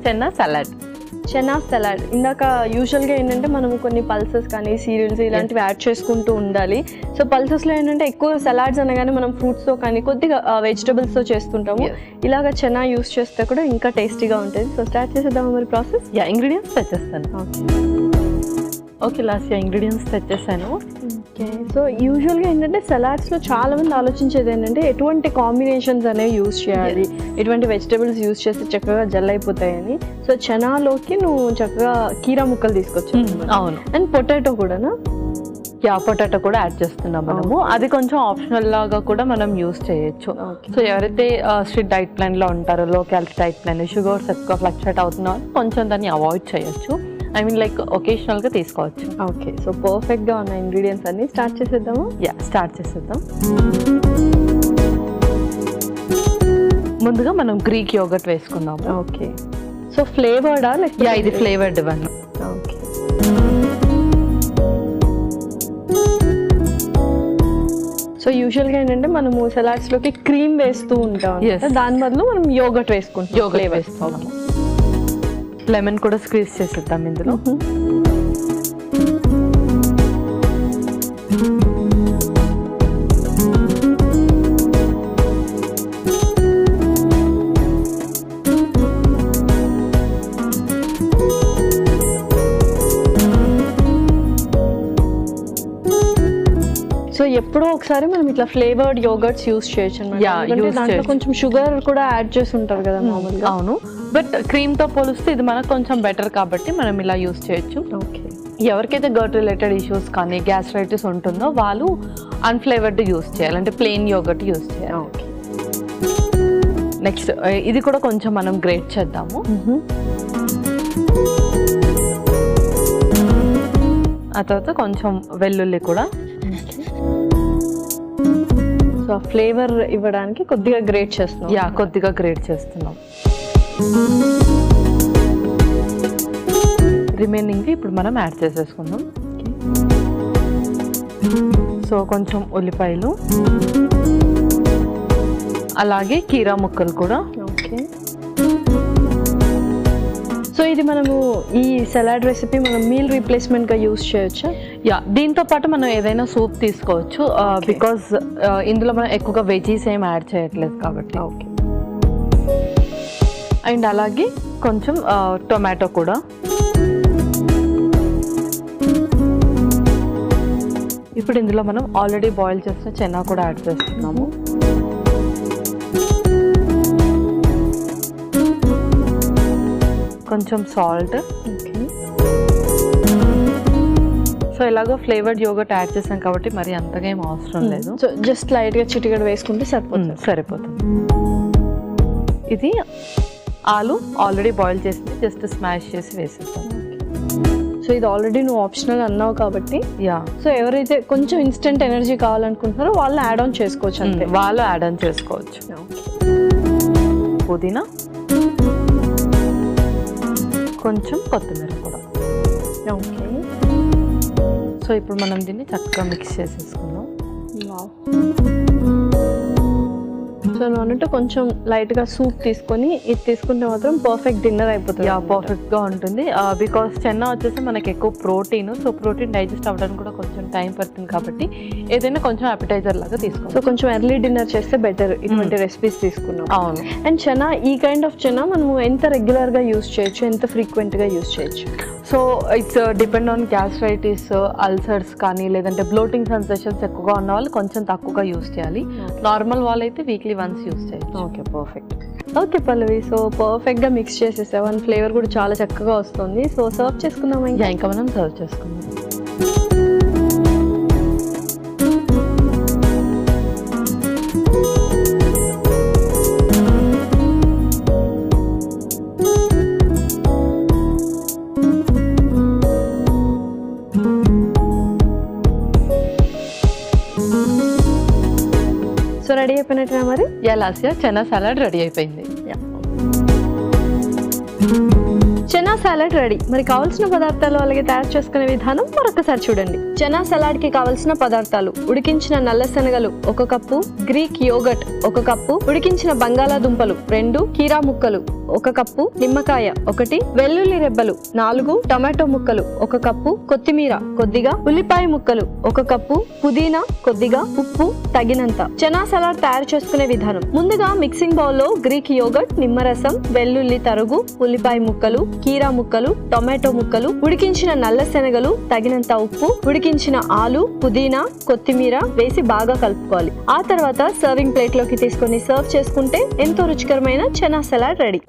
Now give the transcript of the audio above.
Chenna salad. Chana salad ఇందాక యూజువల్గా ఏంటంటే మనం కొన్ని పల్సెస్ కానీ సీరియల్స్ ఇలాంటివి యాడ్ చేసుకుంటూ ఉండాలి. సో పల్సెస్లో ఏంటంటే ఎక్కువ సలాడ్స్ అనగానే మనం ఫ్రూట్స్తో కానీ కొద్దిగా వెజిటబుల్స్తో చేస్తుంటాము. ఇలాగ చెనా యూస్ చేస్తే కూడా ఇంకా టేస్టీగా ఉంటుంది. సో స్టార్ట్ చేసేద్దాము మరి ప్రాసెస్. ఇంగ్రీడియంట్స్ తెచ్చేస్తాను. ఓకే లాస్య, ఇంగ్రీడియంట్స్ తెచ్చేసాను. ఓకే, సో యూజువల్గా ఏంటంటే సలాడ్స్లో చాలామంది ఆలోచించేది ఏంటంటే ఎటువంటి కాంబినేషన్స్ అనేవి యూస్ చేయాలి, ఎటువంటి వెజిటబుల్స్ యూస్ చేస్తే చక్కగా జల్ అయిపోతాయని. సో చనాలోకి నువ్వు చక్కగా కీరా ముక్కలు తీసుకొచ్చావు. అవును. అండ్ పొటాటో కూడానా? పొటాటో కూడా యాడ్ చేస్తున్నాం మనము. అది కొంచెం ఆప్షనల్ లాగా కూడా మనం యూస్ చేయొచ్చు. సో ఎవరైతే స్ట్రిక్ట్ డైట్ ప్లాన్లో ఉంటారో, low calorie diet plan, sugars ఎక్కువ ఫ్లక్చుయేట్ అవుతున్నారో కొంచెం దాన్ని అవాయిడ్ చేయొచ్చు. ఐ మీన్ లైక్ ఒకేషనల్గా తీసుకోవచ్చు. ఓకే, సో పర్ఫెక్ట్గా ఉన్న ఇంగ్రీడియంట్స్ అన్ని స్టార్ట్ చేసేద్దాము. స్టార్ట్ చేసేద్దాం. ముందుగా మనం గ్రీక్ యోగర్ట్ వేసుకుందాము. ఓకే, సో ఫ్లేవర్డా? ఇది ఫ్లేవర్డ్ వన్. ఓకే, సో యూజువల్గా ఏంటంటే మనము సలాడ్స్లోకి క్రీమ్ వేస్తూ ఉంటాం, దాని బదులు మనం యోగర్ట్ వేసుకుంటాం. యోగర్ట్ వేస్తాము. లెమన్ కూడా స్క్వీజ్ చేసేద్దాం ఇందులో. సో ఎప్పుడో ఒకసారి మనం ఇట్లా ఫ్లేవర్డ్ యోగర్ట్స్ యూస్ చేయొచ్చు అన్నమాట. దాంట్లో కొంచెం షుగర్ కూడా యాడ్ చేసి ఉంటారు కదా మామూలుగా. అవును, బట్ క్రీమ్ తో పోలిస్తే ఇది మనకు కొంచెం బెటర్ కాబట్టి మనం ఇలా యూస్ చేయొచ్చు. ఓకే, ఎవరికైతే గట్ రిలేటెడ్ ఇష్యూస్ కానీ గ్యాస్ట్రైటిస్ ఉంటుందో వాళ్ళు అన్ఫ్లేవర్డ్ యూస్ చేయాలి, అంటే ప్లెయిన్ యోగర్ట్ యూస్ చేయాలి. ఓకే, నెక్స్ట్ ఇది కూడా కొంచెం మనం గ్రేట్ చేద్దాము. ఆ తర్వాత కొంచెం వెల్లుల్లి కూడా. సో ఫ్లేవర్ ఇవ్వడానికి కొద్దిగా గ్రేట్ చేస్తున్నాం. కొద్దిగా గ్రేట్ చేస్తున్నాం. రిమైనింగ్ ఇప్పుడు మనం యాడ్ చేసేసుకుందాం. సో కొంచెం ఉల్లిపాయలు, అలాగే కీరా ముక్కలు కూడా. ఓకే, సో ఇది మనము ఈ సలాడ్ రెసిపీ మనం మీల్ రీప్లేస్మెంట్గా యూస్ చేయొచ్చా? దీంతో పాటు మనం ఏదైనా సూప్ తీసుకోవచ్చు, బికాజ్ ఇందులో మనం ఎక్కువగా వెజీస్ ఏం యాడ్ చేయట్లేదు కాబట్టి. ఓకే, అండ్ అలాగే కొంచెం టొమాటో కూడా. ఇప్పుడు ఇందులో మనం ఆల్రెడీ బాయిల్ చేసిన చెన్నా కూడా యాడ్ చేస్తున్నాము. కొంచెం సాల్ట్. సో ఇలాగో ఫ్లేవర్డ్ యోగర్ట్ యాడ్ చేసాం కాబట్టి మరి అంతగా ఏం అవసరం లేదు. సో జస్ట్ లైట్గా చిటికెడు వేసుకుంటే సరిపోతుంది. ఇది ఆలు ఆల్రెడీ బాయిల్ చేసింది, జస్ట్ స్మాష్ చేసి వేసేస్తాం. సో ఇది ఆల్రెడీ నువ్వు ఆప్షనల్ అన్నావు కాబట్టి సో ఎవరైతే కొంచెం ఇన్స్టెంట్ ఎనర్జీ కావాలనుకుంటున్నారో వాళ్ళు యాడ్ ఆన్ చేసుకోవచ్చు. అంతే, వాళ్ళు యాడ్ ఆన్ చేసుకోవచ్చు. పుదీనా, కొంచెం కొత్తిమీర కూడా. ఓకే, సో ఇప్పుడు మనం దీన్ని చక్కగా మిక్స్ చేసేసుకుందాం. సో నువ్వు అన్నట్టు కొంచెం లైట్గా సూప్ తీసుకొని ఇది తీసుకుంటే మాత్రం పర్ఫెక్ట్ డిన్నర్ అయిపోతుంది. పర్ఫెక్ట్గా ఉంటుంది. బికాస్ చెన్నా వచ్చేసి మనకి ఎక్కువ ప్రోటీన్, సో ప్రోటీన్ డైజెస్ట్ అవ్వడానికి కూడా కొంచెం టైం పడుతుంది కాబట్టి ఏదైనా కొంచెం అపెటైజర్ లాగా తీసుకోవాలి. సో కొంచెం ఎర్లీ డిన్నర్ చేస్తే బెటర్ ఇటువంటి రెసిపీస్ తీసుకున్నాం. అవును. అండ్ చెన్నా, ఈ కైండ్ ఆఫ్ చెన్నా మనము ఎంత రెగ్యులర్గా యూస్ చేయొచ్చు, ఎంత ఫ్రీక్వెంట్గా యూస్ చేయొచ్చు? So it's depend on gastritis, ulcers కానీ లేదంటే బ్లోటింగ్ సెన్సేషన్స్ ఎక్కువగా ఉన్న వాళ్ళు కొంచెం తక్కువగా యూస్ చేయాలి. నార్మల్ వాళ్ళైతే వీక్లీ వన్స్ యూస్ చేయొచ్చు. Okay, perfect. ఓకే పల్లవి, సో పర్ఫెక్ట్గా మిక్స్ చేసేసావు అండ్ ఫ్లేవర్ కూడా చాలా చక్కగా వస్తుంది. సో సర్వ్ చేసుకుందాం. ఇంకా మనం సర్వ్ చేసుకుందాం. సో రెడీ అయిపోయినట్టుగా మరి? లాస్య చెన్నా సలాడ్ రెడీ అయిపోయింది. Chana salad ready. మరి కావాల్సిన పదార్థాలు అలాగే తయారు చేసుకునే విధానం మరొకసారి చూడండి. చనా సలాడ్ కి కావాల్సిన పదార్థాలు: ఉడికించిన నల్ల శనగలు 1 కప్పు, గ్రీక్ యోగర్ట్ 1 కప్పు, ఉడికించిన బంగాళాదుంపలు 2, కీరా ముక్కలు 1 కప్పు, నిమ్మకాయ 1, వెల్లుల్లి రెబ్బలు 4, టమాటో ముక్కలు 1 కప్పు, కొత్తిమీర కొద్దిగా, ఉల్లిపాయ ముక్కలు 1 కప్పు, పుదీనా కొద్దిగా, ఉప్పు తగినంత. చనా సలాడ్ తయారు చేసుకునే విధానం: ముందుగా మిక్సింగ్ బౌల్ లో గ్రీక్ యోగర్ట్, నిమ్మరసం, వెల్లుల్లి తరుగు, ఉల్లిపాయ ముక్కలు, కీరా ముక్కలు, టొమాటో ముక్కలు, ఉడికించిన నల్ల శనగలు, తగినంత ఉప్పు, ఉడికించిన ఆలు, పుదీనా, కొత్తిమీర వేసి బాగా కలుపుకోవాలి. ఆ తర్వాత సర్వింగ్ ప్లేట్ లోకి తీసుకొని సర్వ్ చేసుకుంటే ఎంతో రుచికరమైన చనా సలాడ్ రెడీ.